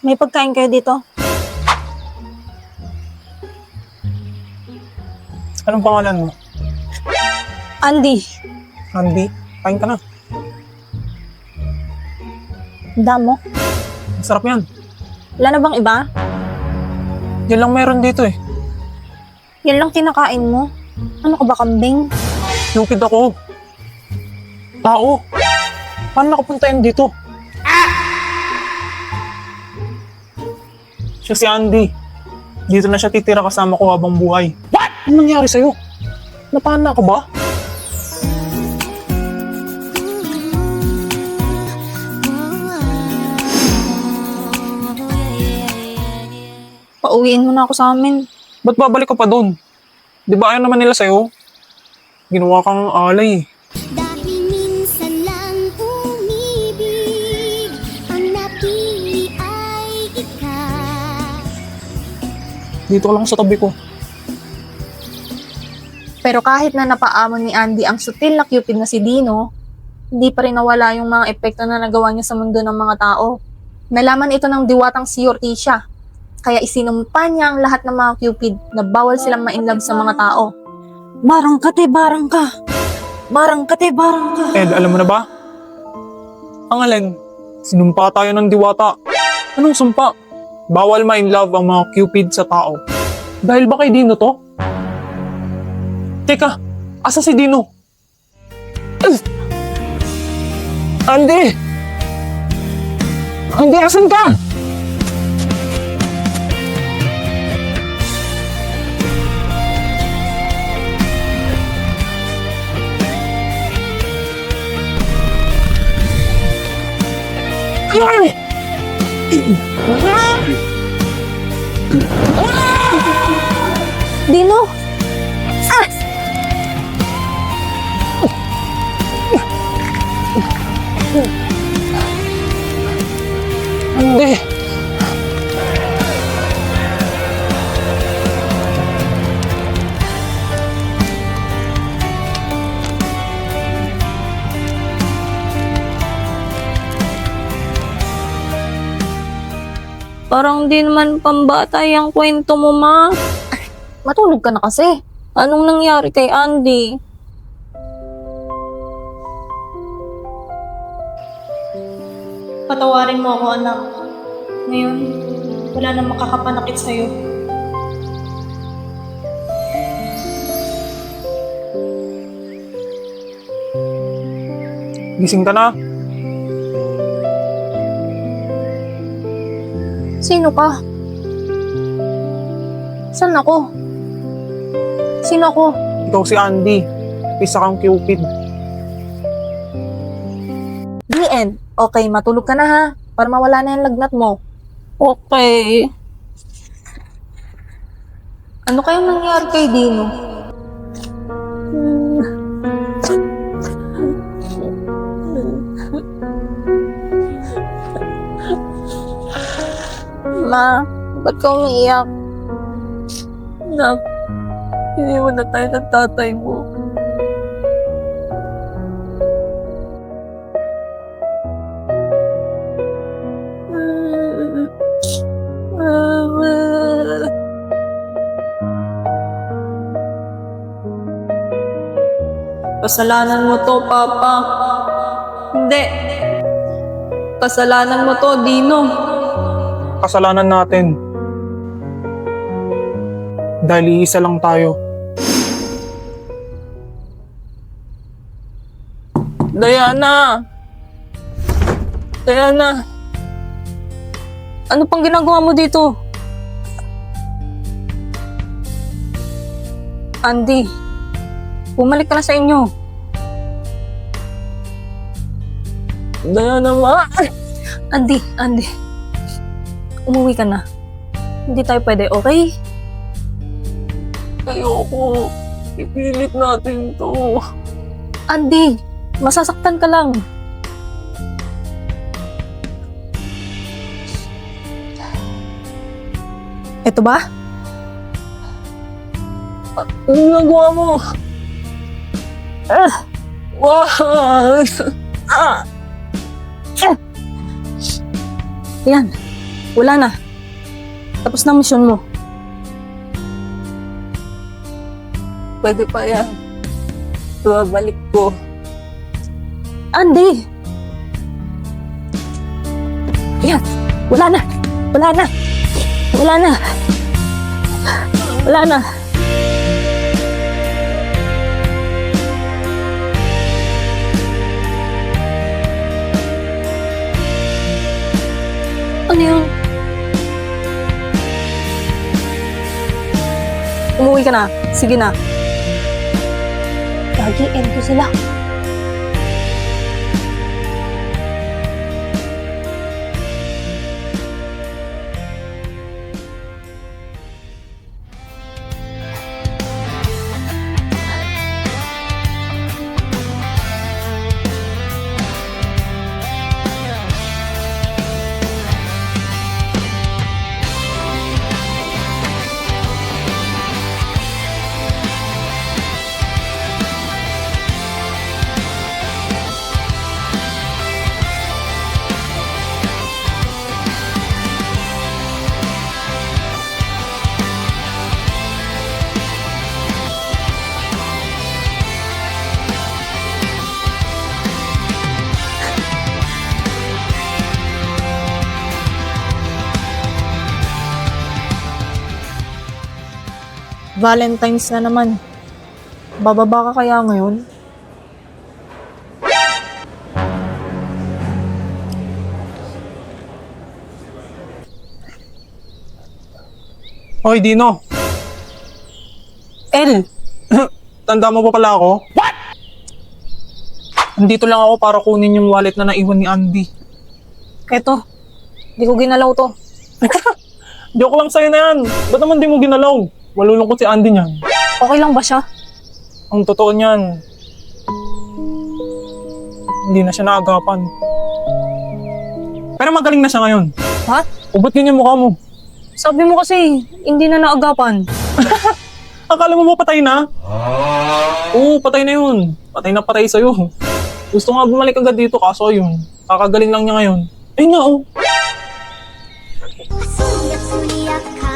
May pagkain kayo dito? Anong pangalan mo? Andy, Andy? Kain ka na. damo. Masarap yan. Wala na bang iba? Yan lang meron dito eh. Yan lang kinakain mo? Ano ka ba, kambing? Stupid ako. Tao. Paano nakapunta yan dito? Siya si Andy. Dito na siya titira kasama ko habang buhay. What? Anong nangyari sa'yo? Napana ka ba? Pauwiin mo na ako sa amin. Ba't babalik ka pa doon? Di ba ayaw naman nila sa'yo? Ginawa kang alay eh. Dahil minsan lang umibig, ang napili ay ikaw. Dito ka lang sa tabi ko. Pero kahit na napaamon ni Andy ang sutil na cupid na si Dino, hindi pa rin nawala yung mga epekto na nagawa niya sa mundo ng mga tao. Nalaman ito ng diwatang si Hortensia, kaya isinumpa niya ang lahat ng mga cupid na bawal silang ma-inlove sa mga tao. Barang ka, te, barang ka. Barang ka, te, barang ka. Ed, alam mo na ba? Ang alin, sinumpa tayo ng diwata. Anong sumpa? Bawal ma-inlove ang mga cupid sa tao. Dahil ba kay Dino to? Teka, asa si Dino? Andy! Andy, asan ka? Ay! Dino! Ah! Andy! Parang di naman pambata yung kwento mo, ma. Matulog ka na kasi. Anong nangyari kay Andy? Patawarin mo ako, anak. Ngayon, wala na makakapanakit sa'yo. Gising ka na? Sino ka? Saan ako? Sino ako? Ikaw si Andy. Isa kang cupid. The end. Okay, matulog ka na ha. Para mawala na yung lagnat mo. Okay. Ano kayang nangyari kay Dino? Ma, ba't ka umiiyak? Nak, iniwan na tayo ng tatay mo. Kasalanan mo to, Papa. Hindi. Kasalanan mo to, Dino. Kasalanan natin. Dahil iisa lang tayo. Diana! Diana! Ano pang ginagawa mo dito? Andy, bumalik ka na sa inyo. Diana, ma! Andy, umuwi ka na. Hindi tayo pwede, okay? Ayoko. Ipilit natin to. Andy, masasaktan ka lang. Ito ba? Ano ginagawa mo? Wow! Yan. Wala na. Tapos na ang mission mo. Pwede pa yan. Babalik ko. Andy! Yan! Wala na! Wala na! Wala na! Wala na! Ano yun? Umuwi ka na. Sige na. Lagi, end ko sila. Valentine's na naman. Bababa ka kaya ngayon? Hoy, Dino. El! Tanda mo pa pala ako? What? Andito lang ako para kunin yung wallet na naiwan ni Andy. Eto. Di ko ginalaw to. Joke lang sa'yo na yan. Ba't naman di mo ginalaw? Malulungkot si Andy niyan. Okay lang ba siya? Ang totoo niyan, hindi na siya naagapan. Pero magaling na siya ngayon. Ha? O ba't ganyan mukha mo? Sabi mo kasi, hindi na naagapan. Akala mo ba patay na? Oo, patay na yun. Patay sa'yo. Gusto nga bumalik agad dito kaso yun. Kakagaling lang niya ngayon. Ayun nga oh. Suliak-suliak ka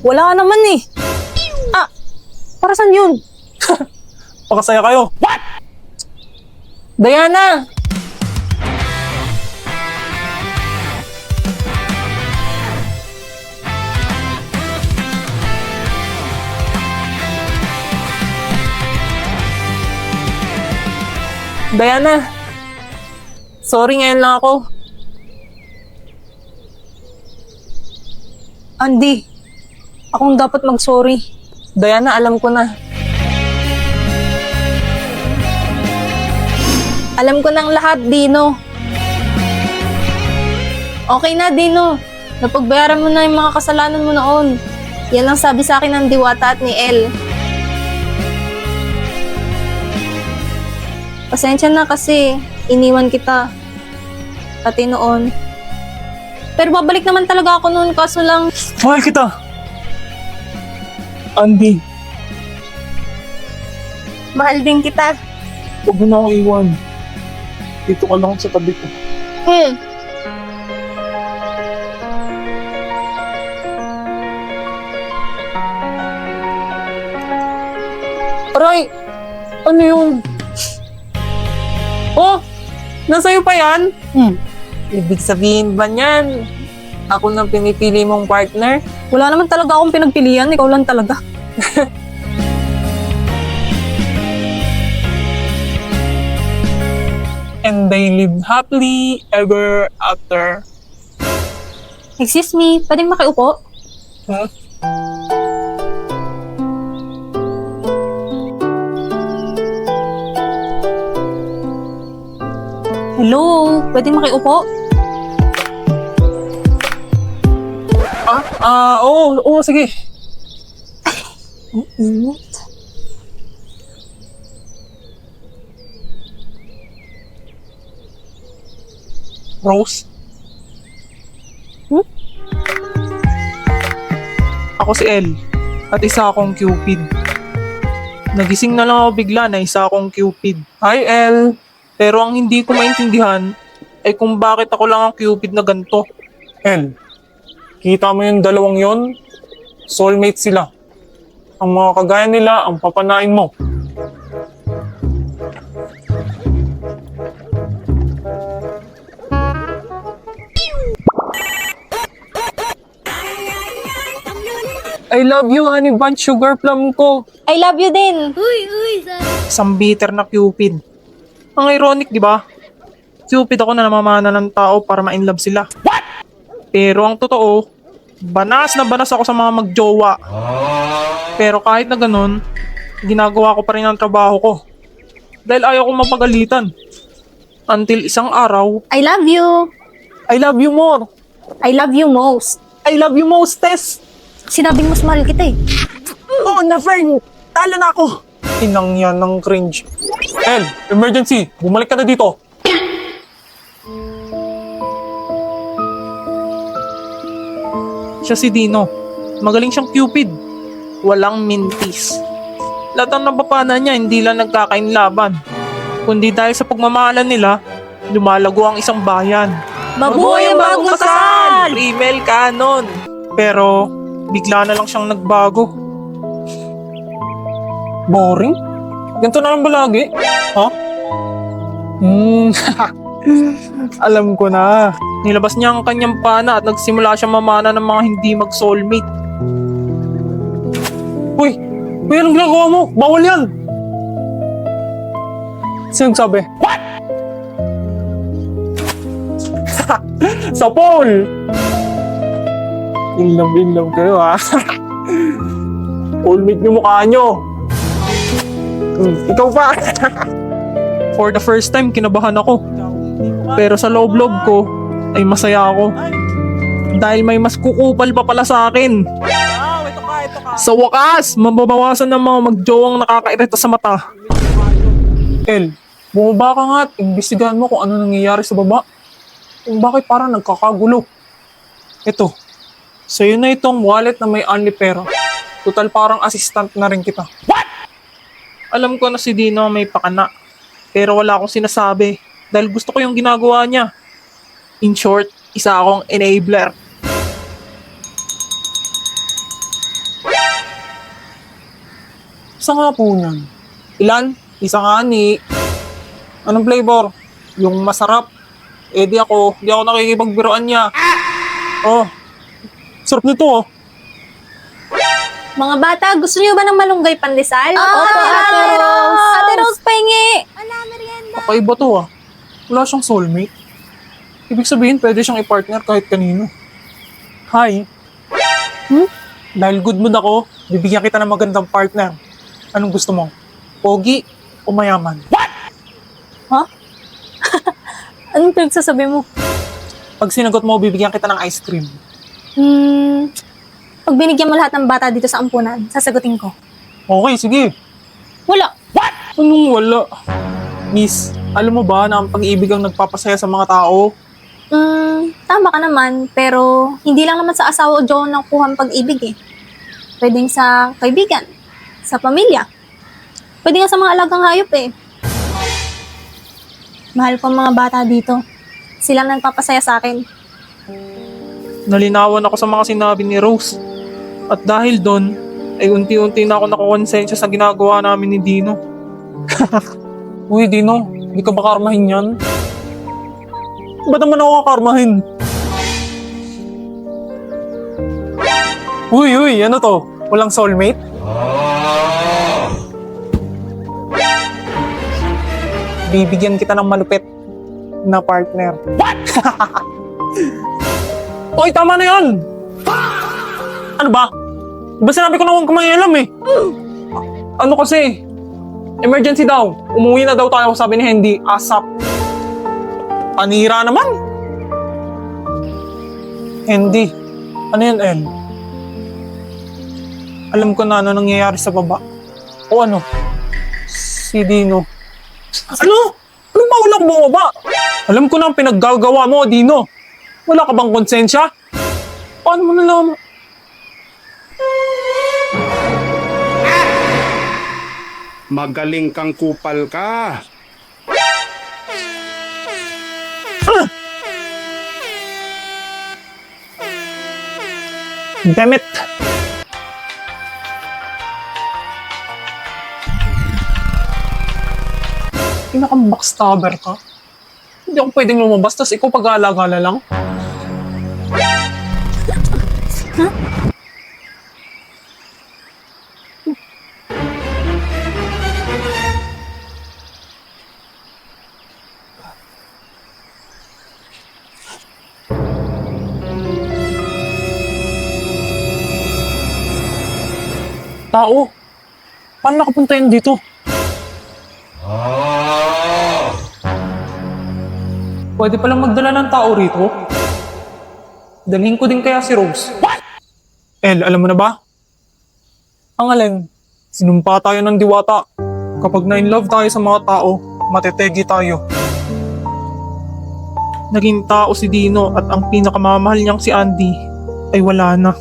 Wala naman eh. Ah! Para saan yun? Pakasaya kayo. What? Diana! Diana! Sorry, ngayon lang ako. Andy, akong dapat mag-sorry. Diana, alam ko na. Alam ko ng lahat, Dino. Okay na, Dino. Napagbayaran mo na yung mga kasalanan mo noon. Yan ang sabi sa akin ng Diwata at ni El. Pasensya na kasi iniwan kita. Pati noon. Pero babalik naman talaga ako noon kaso lang... Mahal kita. Andy, Mahal din kita. huwag mo na ako iwan. Dito ka lang sa tabi ko. Aray! Ano yun? Oh! Nasa'yo pa yan? Ibig sabihin ba niyan? Ako nang pinipili mong partner? Wala naman talaga akong pinagpilian, ikaw lang talaga. And they live happily ever after. Excuse me, pwedeng makiupo? Huh? Hello, pwedeng makiupo? Oo, sige. Ang init. Rose? Ako si El, at isa akong Cupid. Nagising na lang ako bigla na isa akong Cupid. Hi El! Pero ang hindi ko maintindihan ay kung bakit ako lang ang Cupid na ganito. El, kita mo yung dalawang yon? Soulmate sila. Ang mga kagaya nila ang papanain mo. I love you, honey bun, sugar plum ko. I love you din. Isang bitter na Cupid. Ang ironic, di ba? Cupid ako na namamana ng tao para ma-inlove sila. Pero ang totoo, banas na banas ako sa mga magjowa. Pero kahit na ganun, ginagawa ko pa rin ang trabaho ko. Dahil ayaw kong mapagalitan. Until isang araw, I love you. I love you more. I love you most. I love you most, Tess. Sinabing mas mahal kita eh. Oh, na-friend. Talo na ako. Inang yan ng cringe. El, emergency. Bumalik ka na dito. Siya si Dino. Magaling siyang Cupid. Walang mintis. Lahat ng napapana niya hindi lang nagkakainlaban. Kundi dahil sa pagmamahalan nila, lumalago ang isang bayan. Mabuhay ang bagong kasal! Female canon! Pero, bigla na lang siyang nagbago. Boring? Ganito na lang ba lagi? Ha? Alam ko na. Nilabas niya ang kanyang pana at nagsimula siyang mamana ng mga hindi mag-soulmate. Uy! Uy, anong ginagawa mo? Bawal yan! Sino nagsabi? What? Sa Paul! In love kayo ha. Soulmate yung mukha nyo. Ikaw pa. For the first time, kinabahan ako. Pero sa loob-loob ko, ay masaya ako. Dahil may mas kukupal pa pala sa akin. Sa wakas, mababawasan ng mga magjowang nakakairita sa mata. El, bumaba ka nga at imbestigahan mo kung ano nangyayari sa baba. Kung bakit parang nagkakagulo. Ito, sa'yo na itong wallet na may only pera. Total parang assistant na rin kita. What? Alam ko na si Dino may pakana. Pero wala akong sinasabi. Dahil gusto ko yung ginagawa niya. In short, isa akong enabler. Isa nga po nun. Ilan? Isa nga ni. Anong flavor? Yung masarap. Eh di ako nakikipagbiroan niya. Oh, sarap nito oh. Mga bata, gusto niyo ba ng malunggay pandesal? Opo, Ate Rose. Ate Rose, pahingi. Kakaiba to ah. Wala siyang soulmate. Ibig sabihin, pwede siyang i-partner kahit kanino. Hi. Dahil good mood ako, bibigyan kita ng magandang partner. Anong gusto mo? Pogi o mayaman? Anong pinagsasabi mo? Pag sinagot mo, bibigyan kita ng ice cream. Pag binigyan mo lahat ng bata dito sa ampunan, sasagutin ko. Okay, sige. Wala. Anong wala? Miss, alam mo ba na ang pag-ibig ang nagpapasaya sa mga tao? Tama ka naman, pero hindi lang naman sa asawa o jowa nakuha ang pag-ibig eh. Pwedeng sa kaibigan, sa pamilya. Pwede nga sa mga alagang hayop eh. Mahal ko ang mga bata dito. Sila ang nagpapasaya sa akin. Nalinawan ako sa mga sinabi ni Rose. At dahil doon, ay unti-unti na ako nakakonsensya sa ginagawa namin ni Dino. Uy, Dino, hindi ka ba karmahin yan? Ba't naman ako kakarmahin? Uy, ano to? Walang soulmate? Bibigyan kita ng malupit na partner. What? Oy, tama na yan! Ano ba? Diba sinabi ko na huwag kumayalam eh? Ano kasi? Emergency daw. Umuwi na daw tayo, sabi ni Hendy. ASAP. Panira naman. Hendy, ano yan, El? Alam ko na ano nangyayari sa baba. O ano? Si Dino. Ano? Anong maulak mo ba? Alam ko na ang pinaggagawa mo, Dino. Wala ka bang konsensya? Paano mo nalaman? Magaling kang kupal ka. Damn it! Pinakang backstabber ka. Hindi ako pwedeng lumabas, tas ikaw pag-aalagala lang. Tao? Paano nakapunta yan dito? Pwede palang magdala ng tao rito? Dalhin ko din kaya si Rose. El, alam mo na ba? Ang alin, sinumpa tayo ng diwata. Kapag na-inlove tayo sa mga tao, matetegi tayo. Naging tao si Dino at ang pinakamamahal niyang si Andy ay wala na.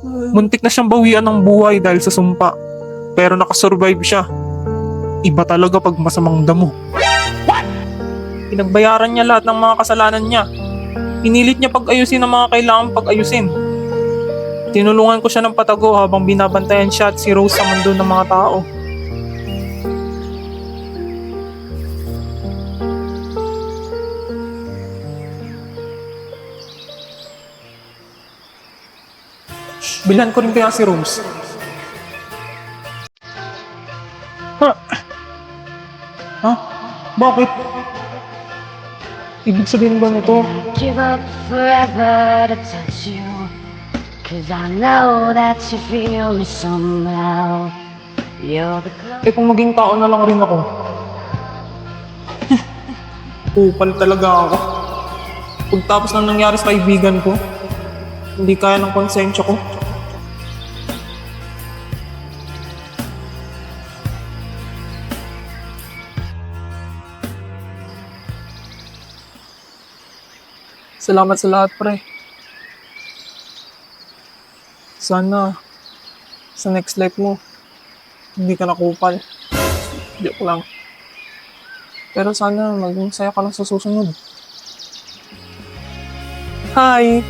Muntik na siyang bawian ng buhay dahil sa sumpa. Pero nakasurvive siya. Iba talaga pag masamang damo. Pinagbayaran niya lahat ng mga kasalanan niya. Pinilit niya pag-ayusin ang mga kailangang pag-ayusin. Tinulungan ko siya ng patago habang binabantayan siya at si Rose sa mundo ng mga tao. Bilhan ko rin kaya si Rose. Ha? Ha? Bakit? Ibig sabihin ba nito? Give up forever to touch you. 'Cause I know that you feel me somehow. You're the closest. Kung maging tao na lang rin ako. Upal talaga ako. Pagtapos ng nangyari sa kaibigan ko, hindi kaya ng konsensya ko. Salamat sa lahat, pre. Sana sa next life mo, hindi ka nakupal. Joke lang. Pero sana maging saya ka lang sa susunod. Hi!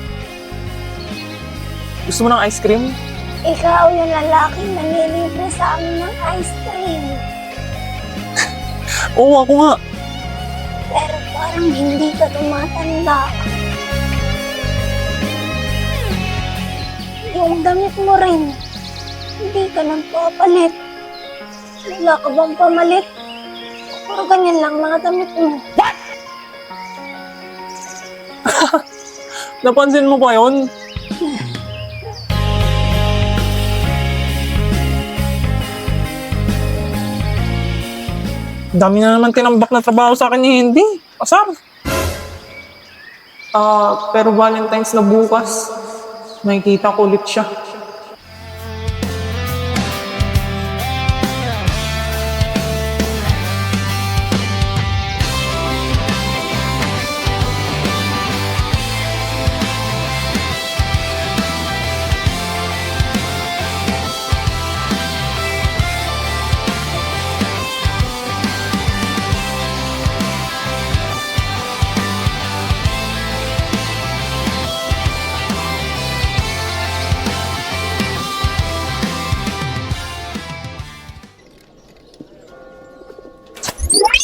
Gusto mo ng ice cream? Ikaw yung lalaking nanilibre sa amin ng ice cream. Oo, ako nga. Pero parang hindi ka tumatanda. Yung damit mo rin, hindi ka nagpapalit. Wala ka bang pamalit? Puro ganyan lang mga damit mo. Napansin mo pa yun? Dami na naman tinambak na trabaho sa akin ni Hindi. Asar. Pero Valentine's na bukas. Nakikita ko ulit siya.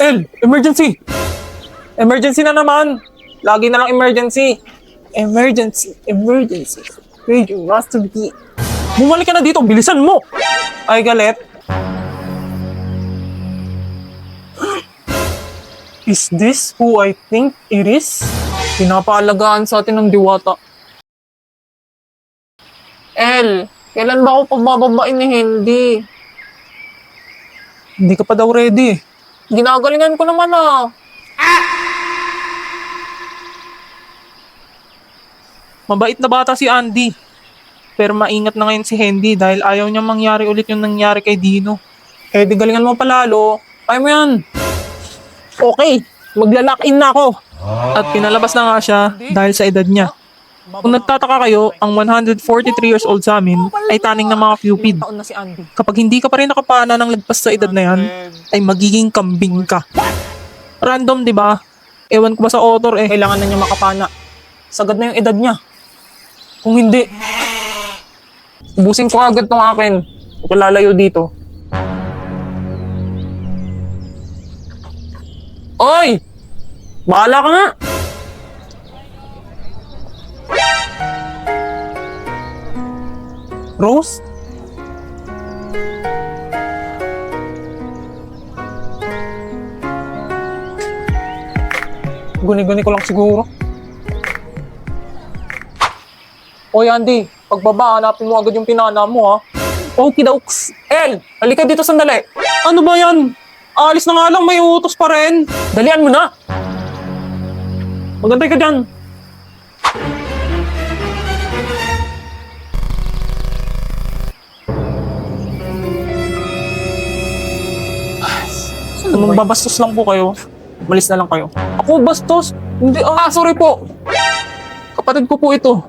El, emergency! Emergency na naman! Lagi na lang emergency! Emergency! Emergency! Radio Master B. Bumalik ka na dito! Bilisan mo! Ay, galit. Is this who I think it is? Pinapaalagaan sa atin ng diwata. El, kailan ba ako pabababain ni Hindi? Hindi ka pa daw ready. Ginagalingan ko naman ah. Mabait na bata si Andy. Pero maingat na ngayon si Hendy dahil ayaw niya mangyari ulit yung nangyari kay Dino. Eh di galingan mo palalo. Kaya mo yan. Okay, maglalak-in na ako. At pinalabas na nga siya dahil sa edad niya. Kung nagtataka kayo, ang 143 years old sa amin ay taning ng mga Cupid. Kapag hindi ka pa rin nakapana ng lagpas sa edad na yan, ay magiging kambing ka. Random, di ba? Ewan ko ba sa author eh. Kailangan na niya makapana. Sagad na yung edad niya. Kung hindi, Ubusin ko agad tong akin. Huwag ka lalayo dito. Oy! Bahala ka nga! Rose? Guni-guni ko lang siguro. Oy, Andy, pagbaba, hanapin mo agad yung pinana mo, ha? Okay, dokes. El, halika dito sandali. Ano ba yan? Alis na nga lang, may utos pa rin. Dalian mo na. Magantay ka dyan. Kung babastos lang po kayo, malis na lang kayo. Ako bastos? Hindi, sorry po. Kapatid ko po ito.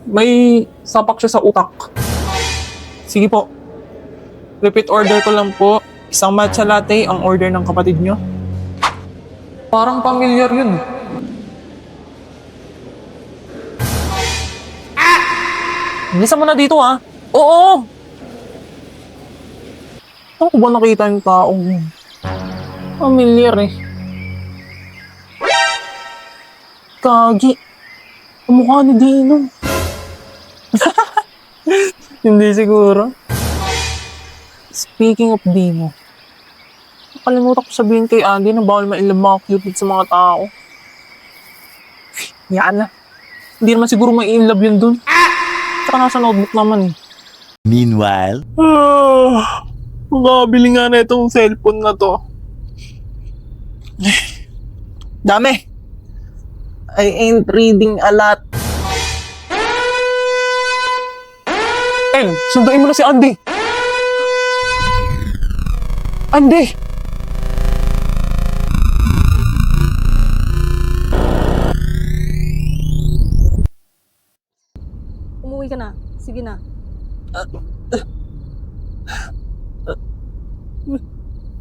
May sapak siya sa utak. Sige po. Repeat order ko lang po. Isang matcha latte ang order ng kapatid nyo. Parang familiar yun. Bilisan mo na dito, ha? Oo! Saan ko ba nakita yung taong yun? Familiar eh. Kagi. Ang mukha ni Dino. Hindi siguro. Speaking of Dino, nakalimutan ko sabihin kay Andy na bawal mailab mga cupid sa mga tao. Yan na. Hindi naman siguro mai-inlove yun dun. Saka nasa notebook naman eh. Meanwhile, Magkabili nga na itong cellphone na to. Dami. I ain't reading a lot. Sunduin mo na si Andy. Andy! Umuwi ka na. Sige na.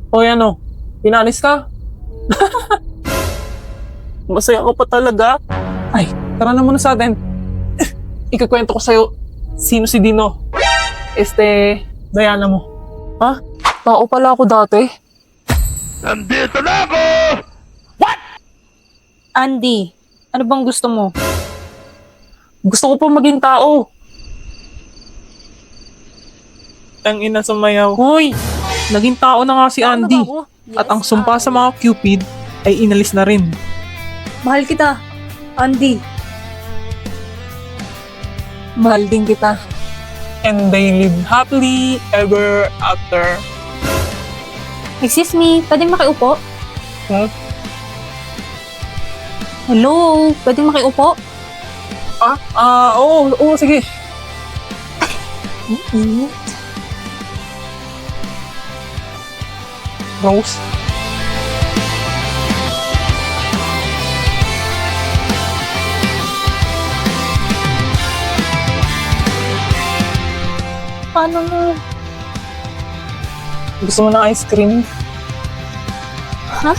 O ano, pinalis ka? Masaya ka pa talaga. Ay, tara na muna sa atin. Ikakwento ko sa'yo sino si Dino. Diana mo. Ha? Tao pala ako dati? Andy, ano bang gusto mo? Gusto ko pa maging tao. Tangina sumayaw. Hoy! Naging tao na nga si Andy. At ang sumpa sa mga Cupid ay inalis na rin. Mahal kita, Andy. Mahal din kita. And they live happily ever after. Excuse me, pwedeng makiupo? Huh? Hello, pwedeng makiupo? Oo, sige. Rose? Paano mo? Gusto mo ng ice cream? Ha?